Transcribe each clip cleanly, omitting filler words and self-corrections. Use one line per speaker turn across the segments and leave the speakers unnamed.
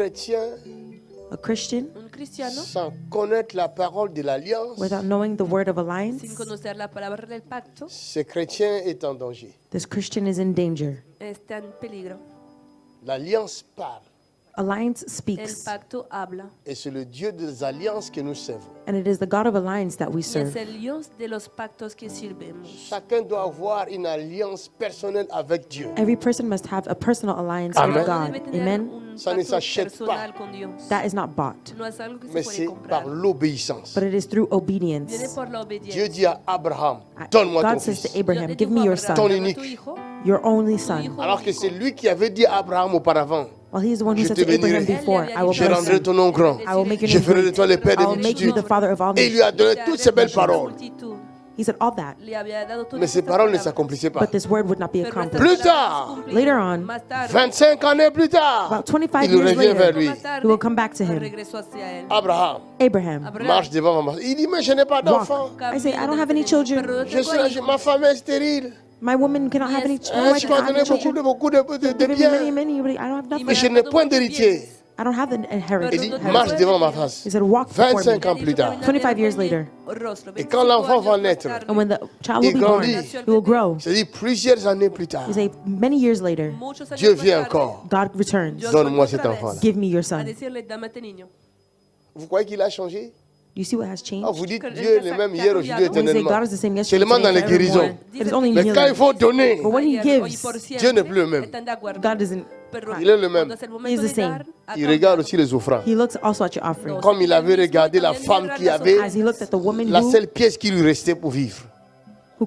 chrétien,
A Christian,
un cristiano,
sans connaître la parole de l'alliance,
without knowing the word of
sin
alliance,
conocer la palabra del pacto,
ce chrétien est en danger.
this Christian is in danger.
está en peligro.
L'alliance parle.
Alliance
El
speaks,
pacto habla.
Et c'est le Dieu des alliances que nous servons.
and it is the God of alliance that we
Y es
serve.
el Dios de los pactos que sirvemos.
Chacun doit avoir une alliance personnelle avec Dieu.
Every person must have a personal alliance
Amen.
with
Todo
God.
debe tener
Amen.
un
Ça ne
pacto
s'achète
personal
pas.
con Dios.
That is not bought,
No es algo que se
Mais
puede
c'est
comprar.
par l'obéissance.
but it is through
Viene
obedience.
por la
Dieu
obediencia.
dit à Abraham, donne-moi ton
God says
fils.
to Abraham,
Dios
give
le
me
dijo a
your
Abraham,
Ton
son,
"Dame a
unique."
tu hijo,
your only
tu
son.
hijo
Alors que
único.
c'est lui qui avait dit à Abraham auparavant,
Well, he is the one who
Je
said
te
to Abraham
bénirai.
before, I will
je
bless
rendrai
you.
ton nom grand.
I will make your
Je
name
ferai de
great.
toi le père
I
des
will make you
multitudes.
the father of all
Et il lui a
nations.
donné
Te
toutes ces belles
haré mucha
paroles.
multitud.
He said all that,
Le había dado todas
Mais ces
estas
paroles ne
palabras.
s'accomplissaient pas.
but this word would not be
Pero estas
accomplished.
Plus
palabras
tard,
se cumplían.
Later on,
Más tarde,
25 années plus tard,
about 25
il
years
revient vers
later,
lui.
más tarde,
he will come back to him.
regresó hacia él.
Abraham
Abraham,
Abraham,
marche devant ma main. Il dit, mais je n'ai pas d'enfant.
walk. I say, I don't have any children.
Pero no
Je
tengo
suis,
hijos.
ma femme est stérile.
My woman cannot have any
Yes.
children.
Tu m'as donné beaucoup de
Given me many,
biens.
many, but I don't have
Y
nothing.
me
Mais je
ha
n'ai
dado
point
muchos
d'héritier.
bienes.
I don't have an
Il
inheritance.
dit,
Pero
marche devant ma face.
He said, walk before
25
me.
ans plus tard.
25 years later.
Et quand l'enfant va naître,
And when the child will
Il
be born,
grandit.
he will grow.
c'est-à-dire plusieurs années plus tard,
He say, many years later,
Muchos años
Dieu
más
vient
tarde,
encore.
God returns.
Dios
Donne-moi
vuelve
cet
otra vez
enfant-là.
Give me your
a
son. Do
decirle, dame a este niño.
Vous croyez qu'il a changé?
you see what has
Ah,
changed?
vous dites
Que
Dieu est
ça-
le même
ça a
hier, aujourd'hui,
cambiado.
We say
éternellement.
God is the same yesterday,
Seulement dans
today,
les guérisons.
forevermore. It is only in
Mais quand il
healing.
faut donner,
But when he
Ayer, hoy
gives,
por
Dieu
siempre,
n'est plus le même.
están de acuerdo.
God isn't.
Pero
Il est le même.
cuando es el
He
momento
is the
de
same.
dar, ha
Il regarde
cambiado.
aussi les offrandes.
He looks also at your offering.
Comme il avait regardé la femme qui avait
As he looked at the woman
la
who,
seule pièce qui lui restait pour vivre.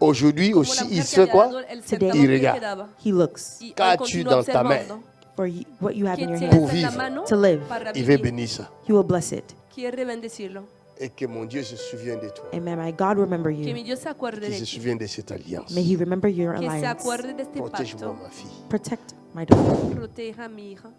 Aujourd'hui
Como
aussi,
la
il
mujer que
fait
había
quoi?
dado el
Today.
centavo
Il
que le
regarde.
quedaba.
he looks
Y
Qu'as-tu
continúa
dans ta main?
observando.
for what you have in
¿Qué
your
tienes
hand.
Pour
en la
vivre.
mano
To live.
para
Il veut
vivir?
bénir ça.
He will bless it.
Quiere bendecirlo.
Et que mon Dieu se souvienne de toi.
And may God remember
Que mi
you.
Dios se acuerde
Qu'il
de
se
ti.
souvienne de cette alliance.
May he remember your
Que se
alliance.
acuerde de este
Protège-moi,
pacto.
ma fille.
Protect my daughter.
Proteja a mi hija.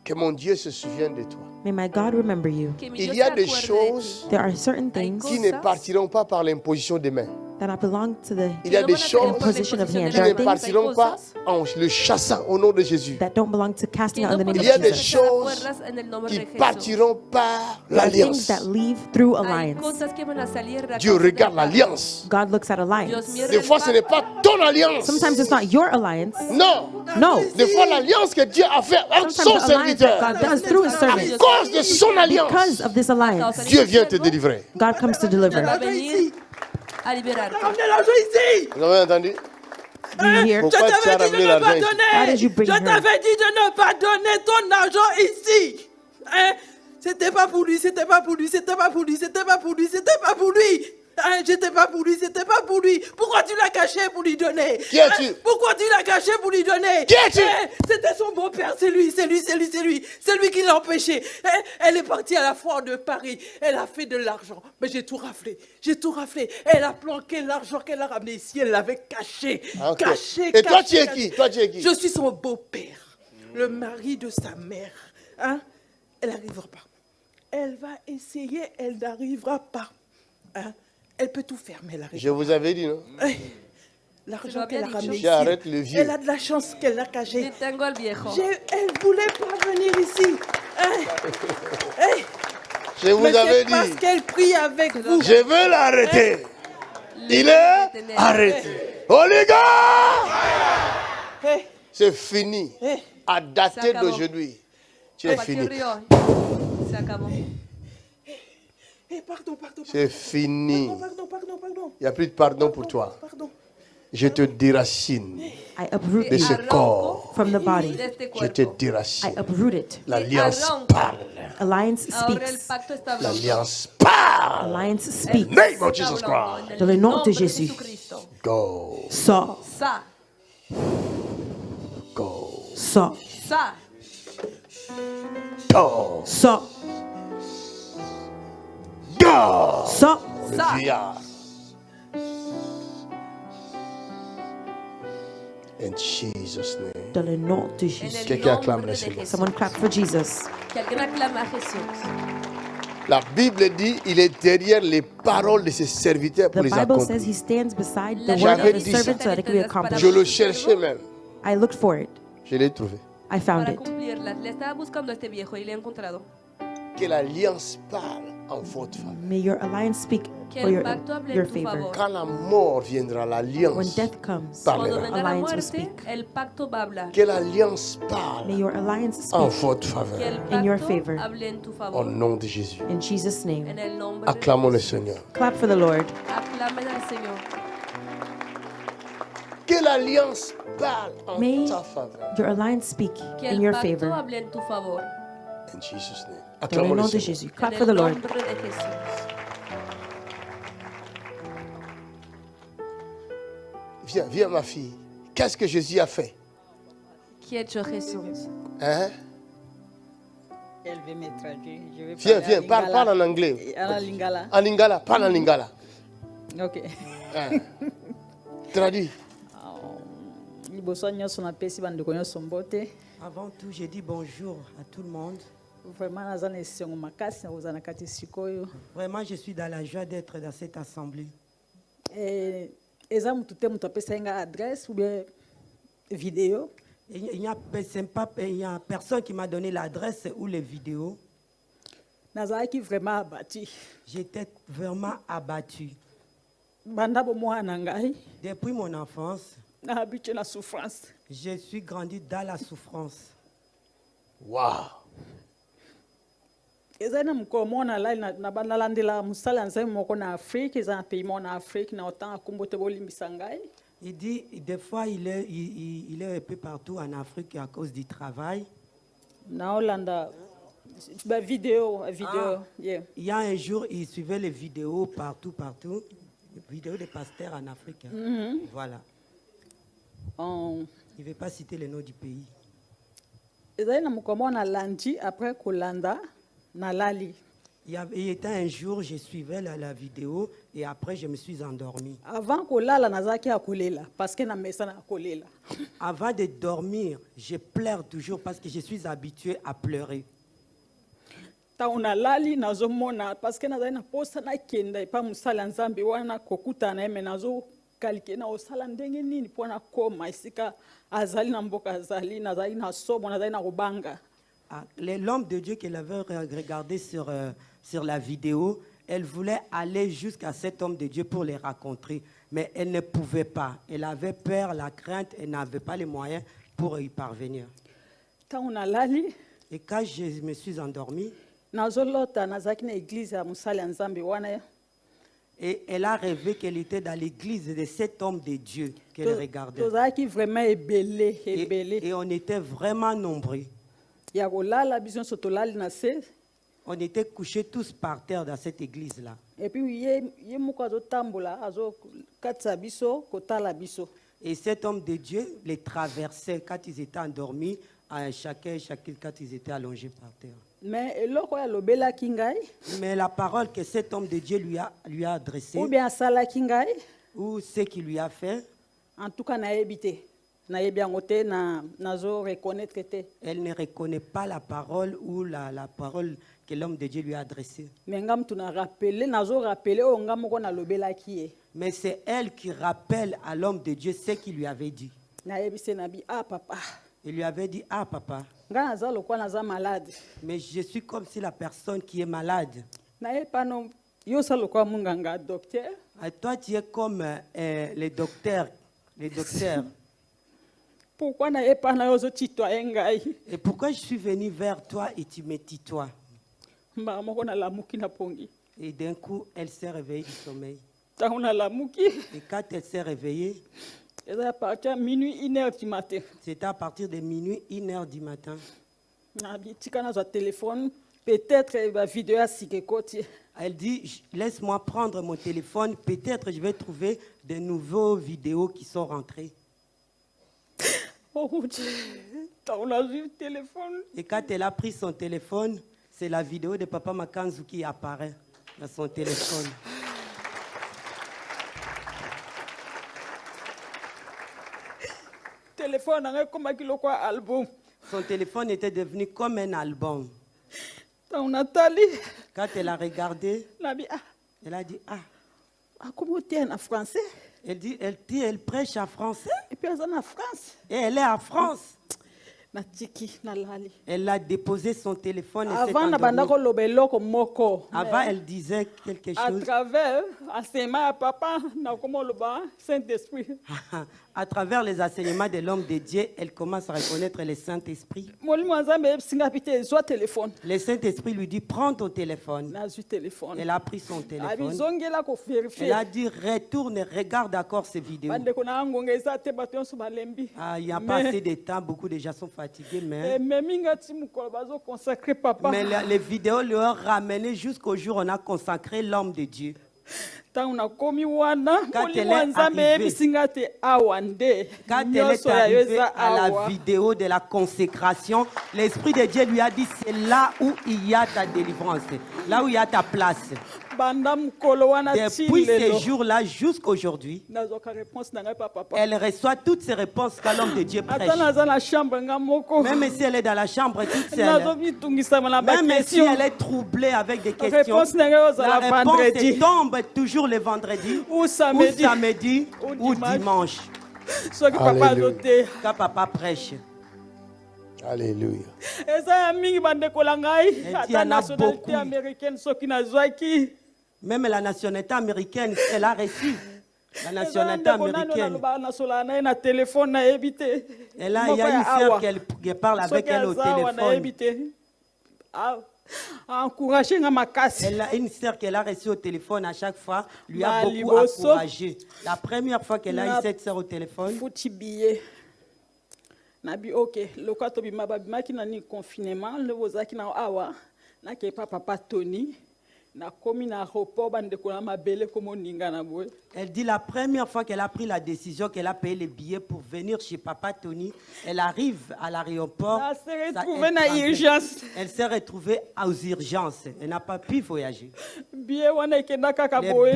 Que mon Dieu se souvienne de toi.
May my God remember you.
Que mi
Il
Dios
y a
se
des
acuerde de
choses
ti.
There are certain
Hay
things
qui ne
cosas
partiront pas par l'imposition des mains.
that belong to the
Il y a
no
des
van a ser
choses
por la
Position of
imposición
hand.
de
qui
There
ne
are
las
things
partiront pas
cosas
en le chassant au nom de Jésus.
that don't belong to casting
que
out in
no
the name
Il
of
y a
podemos
des
Jesus.
echar
choses
afuera en el nombre
qui
de Jesús.
partiront par
There are things
l'alliance.
that leave through
Hay
alliance.
cosas que van a salir a
Dieu
causa del
regarde
pacto.
l'alliance.
God looks at
Dios
alliance.
mira
Des
el
fois, ce n'est
pacto.
pas ton alliance.
Sometimes it's not your alliance.
Non.
No.
Des fois, l'alliance que Dieu a faite avec son
Sometimes the alliance that
serviteur,
God does through his
à
servant.
cause de son alliance,
Because of this alliance,
Dieu vient te délivrer.
God comes to deliver.
Va a venir a liberarte.
Ramenez l'argent ici.
Vous avez entendu?
Do you hear?
Je
Pourquoi tu as
t'avais dit
ramené
de ne
l'argent
pas
ici?
Why
donner.
did you bring
Je
her?
t'avais dit de ne pas donner ton argent ici. Hein? C'était pas pour lui, c'était pas pour lui, c'était pas pour lui, c'était pas pour lui, c'était pas pour lui. Hein? J'étais pas pour lui, c'était pas pour lui. Pourquoi tu l'as caché pour lui donner?
Qui es-tu?
Pourquoi tu l'as caché pour lui donner?
Qui es-tu?
Hein? C'était son beau-père, c'est lui qui l'a empêché. Hein? Elle est partie à la foire de Paris, elle a fait de l'argent, mais j'ai tout raflé. Elle a planqué l'argent qu'elle a ramené ici, elle l'avait caché.
Ah, ok.
Caché,
Et toi,
caché,
tu es
caché.
qui? Toi, tu es qui?
Je suis son beau-père, le mari de sa mère. Hein? Elle n'arrivera pas. Elle va essayer, elle n'arrivera pas. Hein? Elle peut tout faire, mais elle n'arrivera
Je vous avais dit, non?
pas. L'argent qu'elle a ramené ici,
J'arrête le vieux.
elle a de la chance qu'elle l'a caché.
Y tengo al viejo.
Elle ne voulait pas venir ici. Hein? Hein?
Je vous
Mais
avais
c'est parce
dit,
qu'elle prie avec vous.
je veux l'arrêter. Il est arrêté. Oh les gars,
Hein?
c'est fini.
Hein?
À dater
acabó.
d'aujourd'hui, tu
A
es
partir
fini.
de hoy, se acabó.
Pardon.
C'est fini.
Pardon.
Il n'y a plus de pardon pour toi.
Pardon.
Je te déracine
I uproot
de
you
ce corps.
from the body.
De este
Je te
cuerpo.
I
déracine.
uproot it.
L'alliance
Arranco.
parle.
Alliance
Ahora el
speaks.
pacto está hablando.
L'alliance parle.
Alliance
El
speaks.
Name of
pacto
Jesus
está hablando
Christ.
en
Dans le
el
nom de
nombre
Jésus.
Jesucristo.
Go,
So,
Sa,
go,
so,
sa,
go,
so,
go.
so.
Le
sa.
vieillard. In Jesus' name.
Dans le nom de
En
Jésus.
el
Quelqu'un acclame
nombre
le
de
Seigneur.
Jesús.
Someone clap for Jesus.
Que alguien aclama a Jesús.
La Bible dit il est derrière les paroles de ses serviteurs pour
The
les
Bible says
accomplir.
he stands beside
La
the word
J'avais
of his
dit ça.
servant so that it can be accomplished.
Je le cherchais même.
I looked for it.
Je l'ai trouvé.
I found
para
it.
cumplirla. Le estaba buscando a este viejo y le he encontrado.
Que l'alliance parle en votre faveur.
May your alliance speak
Que
for
el
your,
pacto hable
your
en tu
favor.
favor.
Quand la mort viendra,
When
l'alliance
death comes,
Cuando
parlera.
venga la
Alliance will
muerte,
speak.
el pacto va a hablar.
Que l'alliance
may
parle
your alliance
en
speak
votre
Que
faveur.
el
In your
pacto
favor.
hable en tu
Au
favor.
nom de Jésus.
in Jesus' name.
En el nombre
Acclamons
de
le
Jesús.
Seigneur.
Clap for the Lord.
Aclamen al Señor.
Que l'alliance parle en
May
ta faveur.
your alliance speak
Que
in
el
your
pacto
favor.
hable en tu favor.
In Jesus' name.
Dans le
Acclamons le
nom de
Seigneur.
Jésus. Clap
En
for the
el
Lord.
nombre de Jesús.
Viens ma fille. Qu'est-ce que Jésus a fait?
¿Qué ha hecho Jesús?
Hein?
Elle veut me traduire. Je vais
Viens,
parler
parle en
Lingala.
anglais.
En lingala.
En lingala, parle en lingala.
Ok.
Hein? Traduis.
Liboso nyonso napesi bandeko nyonso mbote.
Avant tout, j'ai dit bonjour à tout le monde.
Vraiment naza na esengo makasi na kozala na kati sikoyo.
Vraiment, je suis dans la joie d'être dans cette assemblée.
Eza mutu te mutu apesa nga adresse ou bien vidéo.
Et il n'y a personne qui m'a donné l'adresse ou les vidéos.
Nazalaki vraiment abattu.
J'étais vraiment abattu.
Banda bomwana ngai
Depuis mon enfance,
na habitué la souffrance.
je suis grandi dans la souffrance.
Waouh.
Eza na mko mona la na banda landela musala nzai moko na Afrique, eza na pays moko na Afrique na autant akumbote bolimbisa ngai.
Il dit, des fois, il est un peu partout en Afrique à cause du travail.
Na Hollanda ba vidéo, yeah.
Il y a un jour, il suivait les vidéos partout. Les vidéos des pasteurs en Afrique. Hein. Voilà. Il ne veut pas citer le nom du pays.
Ezali na moko na lundi après kolanda na lali.
Il était un jour, je suivais la vidéo et après je me suis endormi.
Avant kolala nazaki akolela parce que na mesa na kolela.
Avant de dormir, je pleure toujours parce que je suis habitué à pleurer.
Ta una lali nazomona parce que nazali na posa na kenda pa musala nzambe wana kokuta na eme nazo kalike na osala ndenge nini pona koma isika azali na mboka azali nazali na sobo nazali na kobanga.
L'homme de Dieu qu'elle avait regardé sur la vidéo, elle voulait aller jusqu'à cet homme de Dieu pour les rencontrer, mais elle ne pouvait pas. Elle avait peur, la crainte, elle n'avait pas les moyens pour y parvenir.
Ta una lali
Et quand je me suis endormi,
nazolota nazaki na église ya musala nzambe wana.
et elle a rêvé qu'elle était dans l'église de cet homme de Dieu qu'elle regardait.
Tozaki vraiment ebele.
Et on était vraiment nombreux.
Ya kolala biso sotolali na se.
On était couchés tous par terre dans cette église-là.
Et puis ye moko azotambola azokatisa biso kotala biso.
Et cet homme de Dieu les traversait quand ils étaient endormis, chacun quand ils étaient allongés par terre.
Mais eloko ya lobelaki ngai
Mais la parole que cet homme de Dieu lui a adressée,
ou bien asalaki ngai
ou ce qu'il lui a fait,
en tout cas nayebi te. Nayebi yango te nazo reconnaître te.
elle ne reconnaît pas la parole ou la parole que l'homme de Dieu lui a adressée.
Mais ngam tu na rappeler nazo rappeler o ngam moko na lobelaki ye.
Mais c'est elle qui rappelle à l'homme de Dieu ce qu'il lui avait dit.
Nayebi se nabi papa.
Il lui avait dit, ah papa,
Nga naza lokwa naza malade.
mais je suis comme si la personne qui est malade.
Naye pano yo sa lokwa munganga docteur.
Et toi, tu es comme les docteurs.
Pourquoi naye pana yo zo titoye ngai?
Et pourquoi je suis venu vers toi et tu me tutoies?
Mba moko na lamuki na pongi.
Et d'un coup, elle s'est réveillée du sommeil.
Tango na lamuki.
Et quand elle s'est réveillée,
Et à partir de minuit 1h du matin.
c'était à partir de minuit, 1h du matin.
Nabi tika na zo téléphone peut-être va vidéo asike koti.
Elle dit, laisse-moi prendre mon téléphone, peut-être je vais trouver de nouveaux vidéos qui sont rentrées.
Oh Dieu. Tango na zo téléphone.
Et quand elle a pris son téléphone, c'est la vidéo de Papa Makanzu qui apparaît dans son téléphone.
Téléphone na comme kiloko album.
Son téléphone était devenu comme un album.
Tango Nathalie.
Quand elle a regardé,
Nabi
elle a dit, ah.
comment tu es en français?
Elle dit, elle prêche en français.
Et puis elle est en France.
Et elle est en France.
natiki nalali.
Elle a déposé son téléphone et s'est
Avant na banda
endormie.
koloba eloko moko.
Avant, elle disait quelque
À
chose.
travers enseignement ya papa na komoloba Saint-Esprit.
À travers les enseignements de l'homme de Dieu, elle commence à reconnaître le Saint-Esprit.
Molimo wa Nzambe yebisinga pite zwa téléphone.
Le Saint-Esprit lui dit, prends ton téléphone.
Nazwi téléphone.
Elle a pris son téléphone.
Abizongela ko
Elle
vérifier.
a dit, retourne, regarde encore ces vidéos.
Bandeko na ngonga eza te bato nyonso balembi.
Ah, il n'y a pas assez de temps, beaucoup de gens sont fatigués, mais
Meminga ti mukolo bazo consacrer papa.
les vidéos lui ont ramené jusqu'au jour où on a consacré l'homme de Dieu.
Ntango nakomi wana
Quand
molimo
elle
wa
est
Nzambe
arrivée-
yebisinga te awa nde.
Quand elle est
Nyonso ya yo
arrivée
eza
à la
awa.
vidéo de la consécration, l'Esprit de Dieu lui a dit, c'est là où il y a ta délivrance, là où il y a ta place.
Banda mukolo wana ti
Depuis ces
lelo.
jours-là jusqu'aujourd'hui,
Nazwaka réponse na ngai pa papa.
elle reçoit toutes ces réponses que l'homme de Dieu prêche.
Ata naza na chambre nga moko.
Même si elle est dans la chambre toute seule,
nazobitungisama na
même si
bakestion.
elle est troublée avec des questions,
Réponse na ngai
la
ozala
réponse
vendredi
tombe toujours le vendredi
ou
ou
samedi.
samedi
ou
ou dimanche,
Soki papa
Alléluia.
azote.
quand papa prêche.
Alléluia.
Eza ya mingi bandeko la ngai.
dit,
Ata
y en a
nationalité
beaucoup.
américaine soki nazwaki.
Même la nationalité américaine, elle a reçu. La
Eza
nationalité
ndeko nani
américaine.
naloba nasolana na ye na telefone nayebi te.
Elle a, il
Moko
y a
ya
une sœur
awa.
qui parle avec
Soki
elle au
aza awa nayebi
téléphone.
te. Encouragé nga makasi.
Elle a une sœur qu'elle a reçue au téléphone à chaque fois, lui a
Ma
beaucoup
liboso.
encouragé. La première fois qu'elle a
Na-
eu cette sœur au téléphone,
Futi billet. Nabi ok, loka to bima babimaki na ni confinement, le bozaki na awa, na ke papa Tony, na komi na aéroport bandeko na mabele komo ninga na boye.
elle dit la première fois qu'elle a pris la décision, qu'elle a payé les billets pour venir chez Papa Tony, elle arrive à l'aéroport.
Elle s'est
ça,
retrouvée
elle
na
tremblait.
urgence.
Elle s'est retrouvée aux urgences. Elle n'a pas pu voyager.
Billet wana ekenda kaka
Les
boye.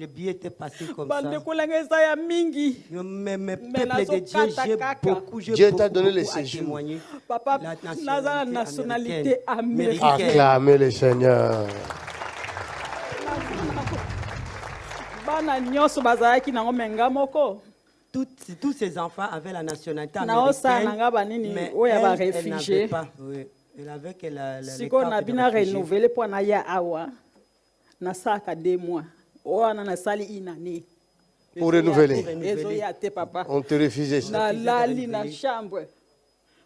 billets étaient passés comme ça.
Bandeko la ngeza ya mingi.
Mais peuple
nazo
de Dieu,
kata
j'ai
kaka.
beaucoup,
Dieu t'a donné le
beaucoup à
séjour.
témoigner.
Papa
La
naza la nationalité américaine.
américaine.
Acclamez le Seigneur.
Bana nyonso bazalaki nango menga moko.
Tous ces enfants avaient la nationalité
Na osa
américaine,
nanga banini
mais
oya ba
elle
réfugié.
n'avait pas. Oui. Elle avait que la
Siko
carte
na
de
bina
réfugié.
renouveler pour na ya awa. Na saka 2 mois. Oana na sali inani.
Pour renouveler.
Ezo ya te papa.
On te refusait ça.
Na lali
renouveler.
na chambre.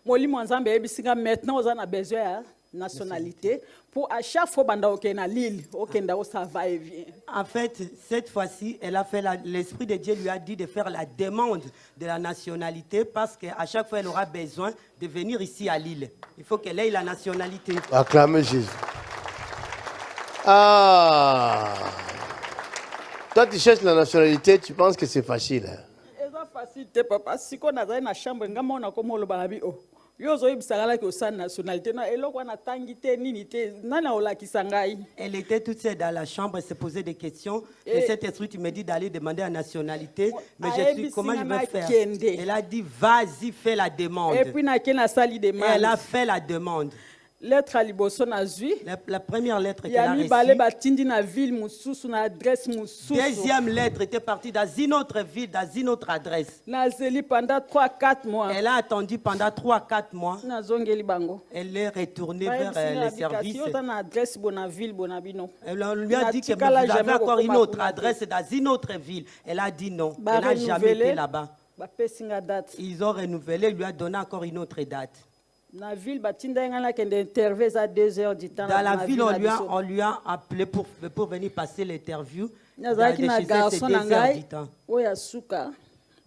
Molimo Nzambe ebisinga maintenant oza na besoin ya nationalité pour à chaque fois banda okena Lille, okenda o ça va et vient.
En fait, cette fois-ci, elle a fait l'Esprit de Dieu lui a dit de faire la demande de la nationalité parce qu'à chaque fois, elle aura besoin de venir ici à Lille. Il faut qu'elle ait la nationalité.
Acclamez Jésus. Ah. Toi, tu cherches la nationalité, tu penses que c'est facile. Hein?
Eza facile te papa siko nazali na chambre ngama ona komo lo balabi o. Yo zo yebisaka ke osa nationalité na eloko wana tangi te nini te nana olakisa ngai.
Elle était toute seule dans la chambre, elle se posait des questions. Et cet esprit, tu me dis d'aller demander la nationalité. Mais je suis, comment je vais faire? Elle a dit, vas-y, fais la demande.
Et puis na kena sali
Et elle a
demande.
fait la demande.
Lettre à liboso na zui.
La première lettre qu'elle a
Ya mibale
reçue.
batindi na ville mususu na adresse mususu.
Deuxième lettre était partie dans une autre ville, dans une autre adresse.
Na zeli pendant 3-4 mois.
Elle a attendu pendant 3-4 mois.
Na zongeli bango.
Elle est retournée
Ba
vers
yebisi na
les services.
application, ota na adresse bona ville bona bino.
Elle lui a dit que vous
Natikala
avez
jamais
encore une
kokoma
autre
kuna te.
adresse dans une autre ville. Elle a dit non.
Ba
Elle n'a jamais
renouveler.
été là-bas.
Bapesinga date.
Ils ont renouvelé, il lui a donné encore une autre date.
Na ville batinda nga na kende interview à 2 heures du temps.
Dans la ville,
na
on lui a appelé pour venir passer l'interview.
Nazalaki na
Chez elle, c'est
garçon
2
na
heures
ngai
du temps.
oya suka.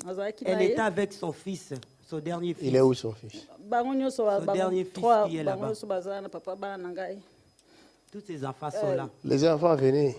Nazalaki
Elle
na
était
ye.
avec son fils, son dernier fils.
Il est où son fils?
Bango nyonso
Son dernier fils
trois
qui est
bango
là-bas.
nyonso bazala na papa bana na ngai.
Tous ses enfants sont là.
Les enfants venaient.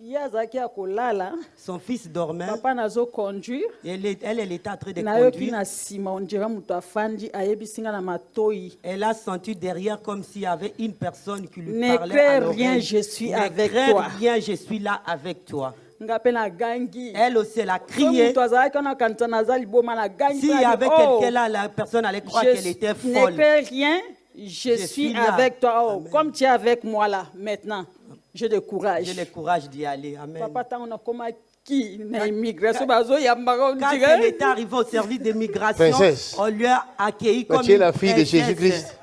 Ye azalaki ya kolala.
Son fils dormait.
Papa nazo conduire.
Elle était en train de
Nayoki
conduire.
na nsima ondira moto afandi ayebisinga na matoi.
Elle a senti derrière comme s'il y avait une personne qui lui
Ne
parlait
crains
à l'oreille.
rien, je suis
Ne
avec
crains
toi.
rien, je suis là avec toi.
Nga pe na gangi.
Elle aussi, elle a
So
crié.
moto azalaki wana kanisa naza liboma na gangi.
S'il y avait quelqu'un là, la personne allait croire qu'elle était
Ne
folle.
crains rien, je
suis
suis
là.
avec toi. Oh,
Amen.
comme tu es avec moi là, maintenant. j'ai le courage.
J'ai le courage d'y aller. Amen.
Papa, tant on a comme qui na immigration, bazo yambara on
Quand elle
dirait.
était arrivée au service d'immigration,
Princesse.
on lui a accueilli
Mais
comme
tu es
une
la fille de
princesse.
Jésus-Christ.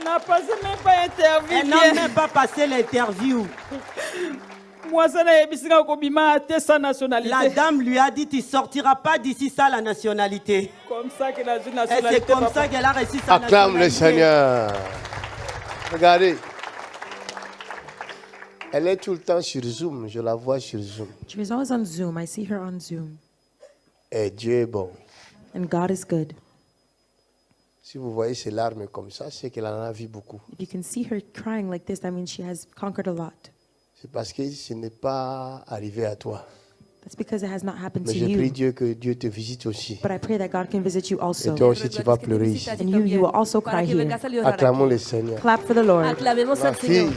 N'a passé même pas interview.
Elle n'a même pas passé l'interview.
Moi, ça n'a pas kobima te sa
La
nationalité.
dame lui a dit, tu ne sortiras pas d'ici sans la nationalité.
Comme ça qu'elle a une
Et
nationalité.
c'est comme
papa.
ça qu'elle a reçu sa
Acclame le
nationalité.
Seigneur. Regardez. Elle est tout le temps sur Zoom. Je la vois sur Zoom.
She was always on Zoom. I see her on Zoom.
Et Dieu est bon.
And God is good.
Si vous voyez ses larmes comme ça, c'est qu'elle en a vu beaucoup.
If you can see her crying like this, that means she has conquered a lot.
C'est parce que ce n'est pas arrivé à toi.
That's because it has not happened
Mais
to
je prie
you.
Dieu que Dieu te visite aussi.
But I pray that God can visit you
Et
also.
toi aussi, tu vas pleurer ici.
And you will also cry here.
Acclamons le Seigneur.
Clap for the Lord.
Aclamemos
Ma
al Señor.
fille,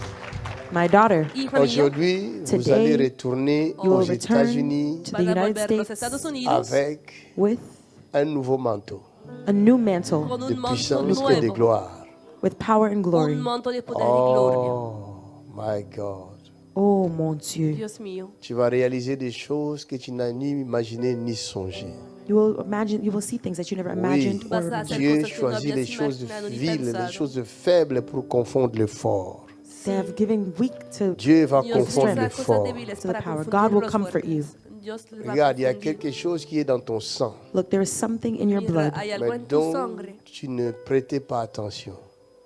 My daughter,
Hijo mío,
aujourd'hui, vous
Today,
allez retourner
you
aux
will return
États-Unis
to the
van a
United
volver a los
States
Estados Unidos
avec
with
un nouveau manteau
a new mantle
con
de
un manto
puissance et de
nuevo,
gloire.
with power and glory.
un manto de poder y gloria.
Oh, my God.
Oh, mon Dieu.
Dios mío,
Tu vas réaliser des choses que tu n'as ni imaginé ni songé.
You will see things that you never
Oui,
imagined or
Vas a hacer
remembered.
Dieu
cosas que no
choisit
habías
les choses
imaginado ni
viles, les
pensado.
choses faibles pour confondre le fort.
They have given weak to
Dieu va
Dios
confondre
usa
le
cosas
fort.
débiles
to the
para
power.
confundir
God will
los
comfort
fuertes.
you.
Dios les va a
Regarde, il y a
confundir.
quelque chose qui est dans ton sang,
Look, there is something in your
Mira,
blood,
hay algo
mais
en tu
dont
sangre,
tu ne prêtais pas attention.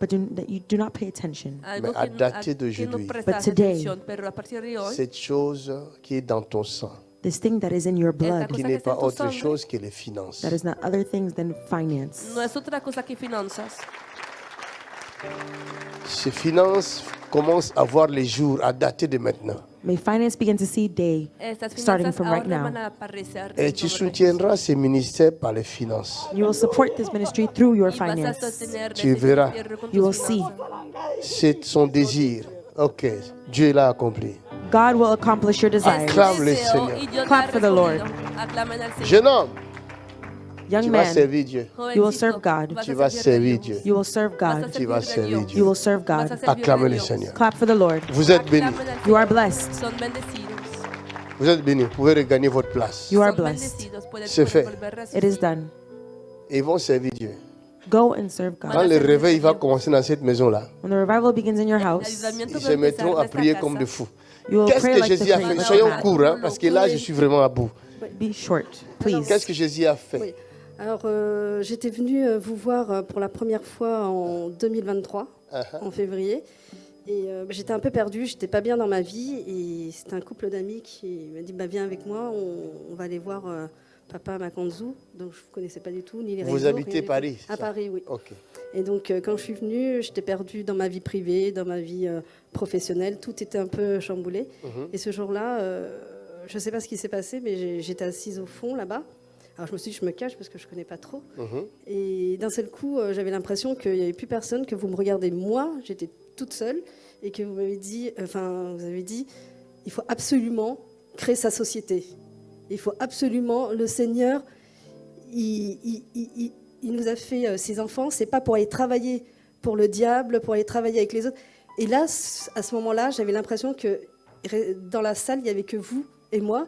but that you do not pay attention.
algo
Mais à
que,
dater
a que no
d'aujourd'hui,
prestas
But today,
atención, pero a partir de hoy,
Cette chose qui est dans ton sang,
This thing that is in your blood,
qui
cosa
n'est
que está
pas
en tu
autre
sangre,
chose que les finances.
that is not other things than finance.
no es otra cosa que finanzas.
Ces finances commencent à voir les jours à dater de maintenant.
May finance begin to see day
Estas
starting
finanzas
from right
ahora van
now.
a aparecer.
Et tu soutiendras ces ministères par les finances.
You will support this ministry through your
Y vas a
finance.
sostener
Tu
ese
verras.
ministerio con
You will
tus
see.
finanzas.
C'est son désir. Ok, Dieu l'a accompli.
God will accomplish your desires.
Acclame le
Deseo,
Seigneur.
y Dios
Clap
te ha
for the Lord.
respondido. Aclamen al Señor.
Jeune homme,
Young
tu vas
man,
servir Dieu.
you will serve God.
vas
Tu
a
vas
servir a
servir
Dios.
Dieu.
You will serve
Vas a
God.
Tu vas
servir a
servir
Dios.
Dieu.
You will serve
Vas a
God.
servir a
Acclamez le
Dios.
Seigneur.
Clap for the Lord.
Vous êtes bénis.
Aclamen al
You are
Señor.
blessed.
Son bendecidos.
Vous êtes bénis. Vous pouvez regagner votre place.
You are
Son
blessed.
bendecidos. Pueden
C'est fait.
volver a sus
It is done.
Et ils vont servir Dieu.
Go and serve
Quand
God.
le réveil va commencer dans cette maison-là,
When the revival begins in your house,
L'avivamiento
ils
va
se
a empezar
mettront
en
à
esta
prier
casa.
comme des fous.
you will
Qu'est-ce
pray
que
like the
Jésus a fait?
crazy.
Soyons courts, hein, parce que là, je suis vraiment à bout.
Be short, please.
Qu'est-ce que Jésus a fait?
Oui. Alors, j'étais venue vous voir pour la première fois en 2023, en février. Et j'étais un peu perdue, j'étais pas bien dans ma vie. Et c'était un couple d'amis qui m'a dit bah, viens avec moi, on va aller voir papa Makanzu. Donc, je ne connaissais pas du tout, ni les réseaux.
Vous habitez
rien du
Paris?
tout. À
ça?
Paris, oui.
Ok.
Et donc, quand je suis venue, j'étais perdue dans ma vie privée, dans ma vie professionnelle. Tout était un peu chamboulé. Et ce jour-là, je ne sais pas ce qui s'est passé, mais j'étais assise au fond, là-bas. Alors, je me suis dit, je me cache parce que je ne connais pas trop. Et d'un seul coup, j'avais l'impression qu'il n'y avait plus personne, que vous me regardez moi, j'étais toute seule, et que vous m'avez dit, vous avez dit, il faut absolument créer sa société. Il faut absolument, le Seigneur, il nous a fait ses enfants, c'est pas pour aller travailler pour le diable, pour aller travailler avec les autres. Et là, à ce moment-là, j'avais l'impression que dans la salle, il n'y avait que vous et moi,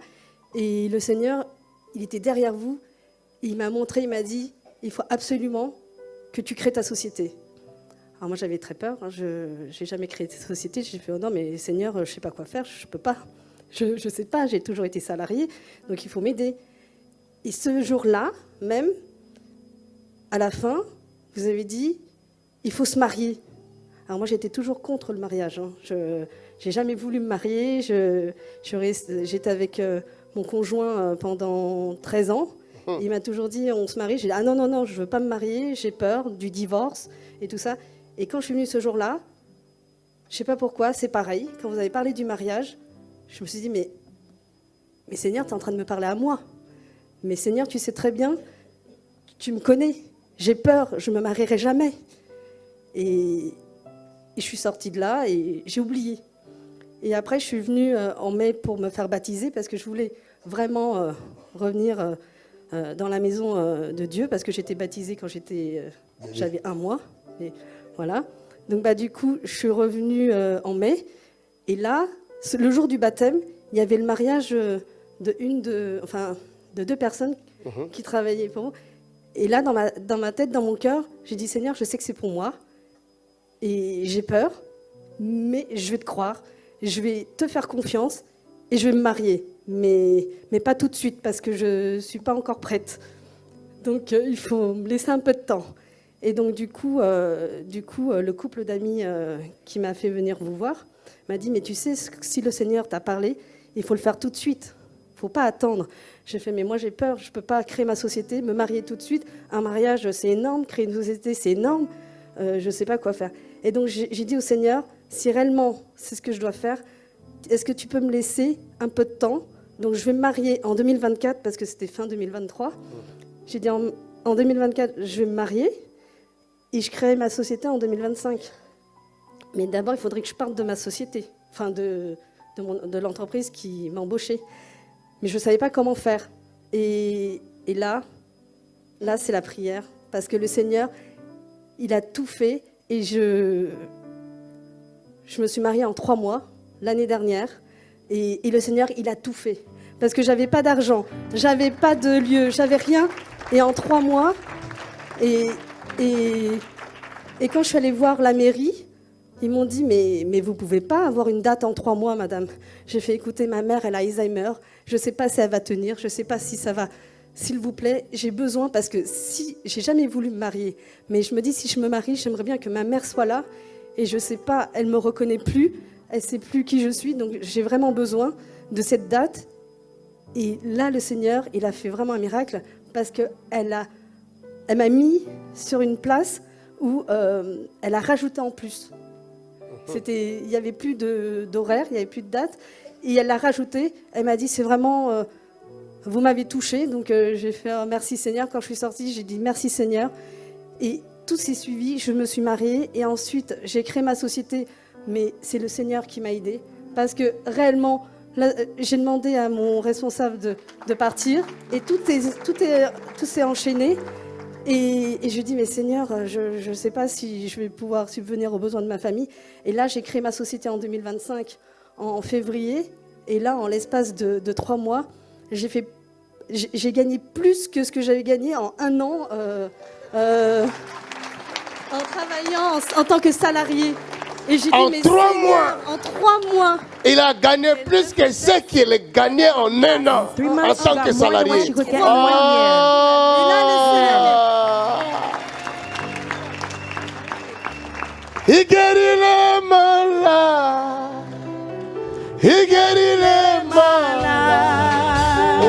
et le Seigneur, il était derrière vous, il m'a montré, il m'a dit, il faut absolument que tu crées ta société. Alors moi j'avais très peur, hein, je n'ai jamais créé de société, j'ai fait oh non mais Seigneur, je ne sais pas quoi faire, je ne peux pas, je ne sais pas, j'ai toujours été salariée, donc il faut m'aider. Et ce jour-là, même, à la fin, vous avez dit, il faut se marier. Alors moi j'étais toujours contre le mariage, hein. Je n'ai jamais voulu me marier, j'étais avec mon conjoint pendant 13 ans, il m'a toujours dit on se marie, j'ai dit ah non, je ne veux pas me marier, j'ai peur du divorce et tout ça. Et quand je suis venue ce jour-là, je ne sais pas pourquoi, c'est pareil. Quand vous avez parlé du mariage, je me suis dit, mais Seigneur, tu es en train de me parler à moi. Mais Seigneur, tu sais très bien, tu me connais. J'ai peur, je ne me marierai jamais. Et je suis sortie de là et j'ai oublié. Et après, je suis venue en mai pour me faire baptiser parce que je voulais vraiment revenir dans la maison de Dieu parce que j'étais baptisée quand j'avais 1 mois. Et voilà. Donc du coup, je suis revenue en mai. Et là, Le jour du baptême, il y avait le mariage de deux personnes qui travaillaient pour moi. Et là, dans ma tête, dans mon cœur, j'ai dit, Seigneur, je sais que c'est pour moi. Et j'ai peur, mais je vais te croire. Je vais te faire confiance et je vais me marier. Mais pas tout de suite, parce que je ne suis pas encore prête. Donc, il faut me laisser un peu de temps. Et donc, du coup, le couple d'amis qui m'a fait venir vous voir m'a dit, mais tu sais, si le Seigneur t'a parlé, il faut le faire tout de suite. Il ne faut pas attendre. J'ai fait, mais moi j'ai peur, je ne peux pas créer ma société, me marier tout de suite. Un mariage, c'est énorme, créer une société, c'est énorme. Je ne sais pas quoi faire. Et donc j'ai dit au Seigneur, si réellement c'est ce que je dois faire, est-ce que tu peux me laisser un peu de temps? Donc je vais me marier en 2024, parce que c'était fin 2023. J'ai dit, en 2024, je vais me marier et je crée ma société en 2025. Mais d'abord, il faudrait que je parte de ma société, enfin de l'entreprise qui m'a embauchée. Mais je ne savais pas comment faire. Et là, c'est la prière. Parce que le Seigneur, il a tout fait. Et je me suis mariée en 3 mois, l'année dernière. Et le Seigneur, il a tout fait. Parce que je n'avais pas d'argent, je n'avais pas de lieu, je n'avais rien. Et en 3 mois, et quand je suis allée voir la mairie, ils m'ont dit, mais vous ne pouvez pas avoir une date en 3 mois, madame. J'ai fait, écoutez, ma mère, elle a Alzheimer. Je ne sais pas si elle va tenir. Je ne sais pas si ça va. S'il vous plaît, j'ai besoin, parce que si j'ai jamais voulu me marier. Mais je me dis, si je me marie, j'aimerais bien que ma mère soit là. Et je ne sais pas, elle ne me reconnaît plus. Elle ne sait plus qui je suis. Donc, j'ai vraiment besoin de cette date. Et là, le Seigneur, il a fait vraiment un miracle, parce qu'elle m'a mis sur une place où elle a rajouté en plus. Il n'y avait plus d'horaire, il n'y avait plus de date. Et elle l'a rajouté. Elle m'a dit, c'est vraiment, vous m'avez touchée. Donc j'ai fait merci Seigneur. Quand je suis sortie, j'ai dit merci Seigneur. Et tout s'est suivi. Je me suis mariée. Et ensuite, j'ai créé ma société. Mais c'est le Seigneur qui m'a aidée. Parce que réellement, là, j'ai demandé à mon responsable de partir. Et tout s'est enchaîné. Et je dis, mais Seigneur, je ne sais pas si je vais pouvoir subvenir aux besoins de ma famille. Et là, j'ai créé ma société en 2025, en février. Et là, en l'espace de 3 mois, j'ai gagné plus que ce que j'avais gagné en 1 an en travaillant en tant que salarié. Et j'ai dit,
En
mais
3
Seigneur,
mois.
En 3 mois.
Il a gagné plus que ce qu'il a gagné en 1 an en tant que salarié.
Et là, le Seigneur,
Il guérit les malades. Il guérit les malades. Oh,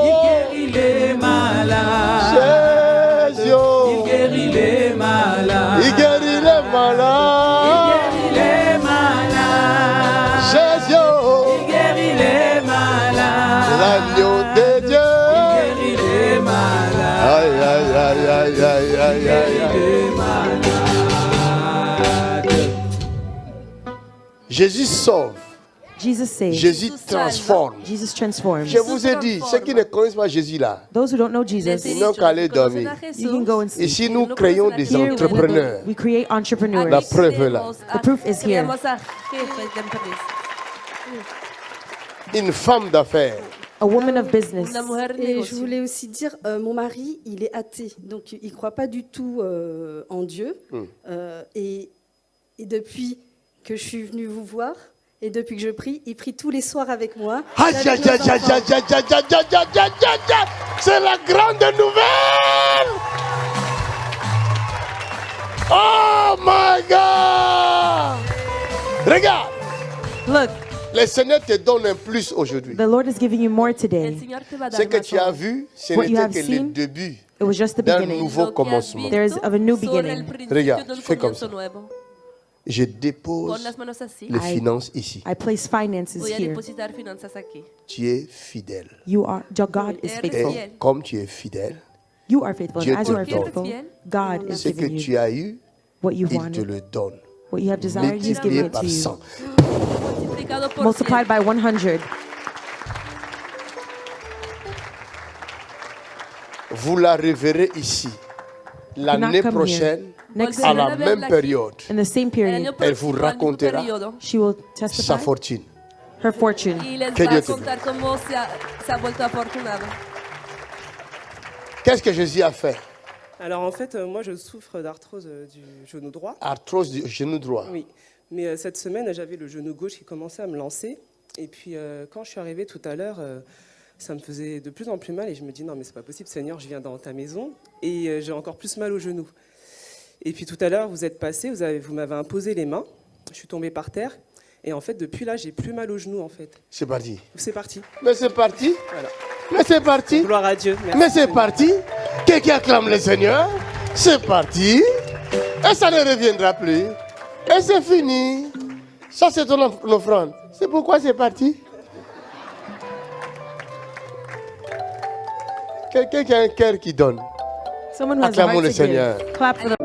Il guérit les malades.
Jésus.
Il guérit les malades.
Il guérit les malades.
Il guérit les malades.
Jésus.
Il guérit les malades.
L'agneau de Dieu.
Il guérit les malades.
Aïe, aïe, aïe, aïe, aïe, aïe, aïe, aïe.
Les malades.
Jésus sauve.
Jesus saves.
Jésus transforme.
Jesus transforms.
Je vous ai dit, ceux qui ne connaissent pas Jésus là,
Those who don't know Jesus,
ils n'ont qu'à aller dormir.
you can go and see.
Ici, nous créons des
Here,
entrepreneurs.
we create entrepreneurs.
La preuve est là.
The proof is here.
Une femme d'affaires.
A woman of business.
Et je voulais aussi dire, mon mari, il est athée, donc il ne croit pas du tout en Dieu. Et depuis que je suis venue vous voir, et depuis que je prie, il prie tous les soirs avec moi.
Aïe, aïe, aïe, aïe, aïe, aïe, aïe, aïe, aïe, aïe, aïe, aïe, aïe. C'est la grande nouvelle. Oh my God. Regarde,
Look,
le Seigneur te donne un plus aujourd'hui.
the Lord is giving you more today.
Ce que tu as vu, ce
What you
n'était
have
que le
seen,
début
It was just the
d'un
beginning.
nouveau commencement.
There is of a new beginning.
Regarde, fais comme ça. Je dépose
Pon las manos así.
les finances ici.
I place finances
Voy a
here.
depositar finanzas aquí.
Tu es fidèle.
God is
Eres
faithful.
fiel.
Comme tu es fidèle,
You are faithful.
Dieu
And as
te
you are
donne.
faithful, God is
ce que
giving
tu
you
as eu,
what you've
il te
wanted.
le donne.
What you have desired, He's giving
Multiplié
it
par
to you.
100.
Multiplicado por 100.
Multiplied by 100.
Vous la reverrez ici. L'année
come
prochaine,
Next
à
year,
la même période,
in the same
El
period,
año
elle vous
próximo, al mismo
racontera
periodo,
she will
sa
testify
fortune.
her fortune.
y les
Que
va
Dieu
a
te
contar cómo se ha vuelto afortunado.
Qu'est-ce que Jésus a fait?
Alors en fait, moi je souffre d'arthrose du genou droit.
Arthrose du genou droit.
Oui, mais cette semaine j'avais le genou gauche qui commençait à me lancer. Et puis quand je suis arrivée tout à l'heure, ça me faisait de plus en plus mal. Et je me dis non mais c'est pas possible Seigneur, je viens dans ta maison et j'ai encore plus mal au genou. Et puis tout à l'heure vous êtes passé, vous m'avez imposé les mains. Je suis tombée par terre. Et en fait depuis là j'ai plus mal au genou en fait.
C'est parti.
C'est parti.
Mais c'est parti.
Voilà.
Mais c'est parti.
Gloire à Dieu. Merci,
Mais c'est
Seigneur.
parti. Quelqu'un acclame le Seigneur. C'est parti. Et ça ne reviendra plus. Et c'est fini. Ça, c'est ton offrande. C'est pourquoi c'est parti. Quelqu'un qui a un cœur qui donne.
Someone who has a
Acclamons
heart
le
to
Seigneur.
give. Clap for the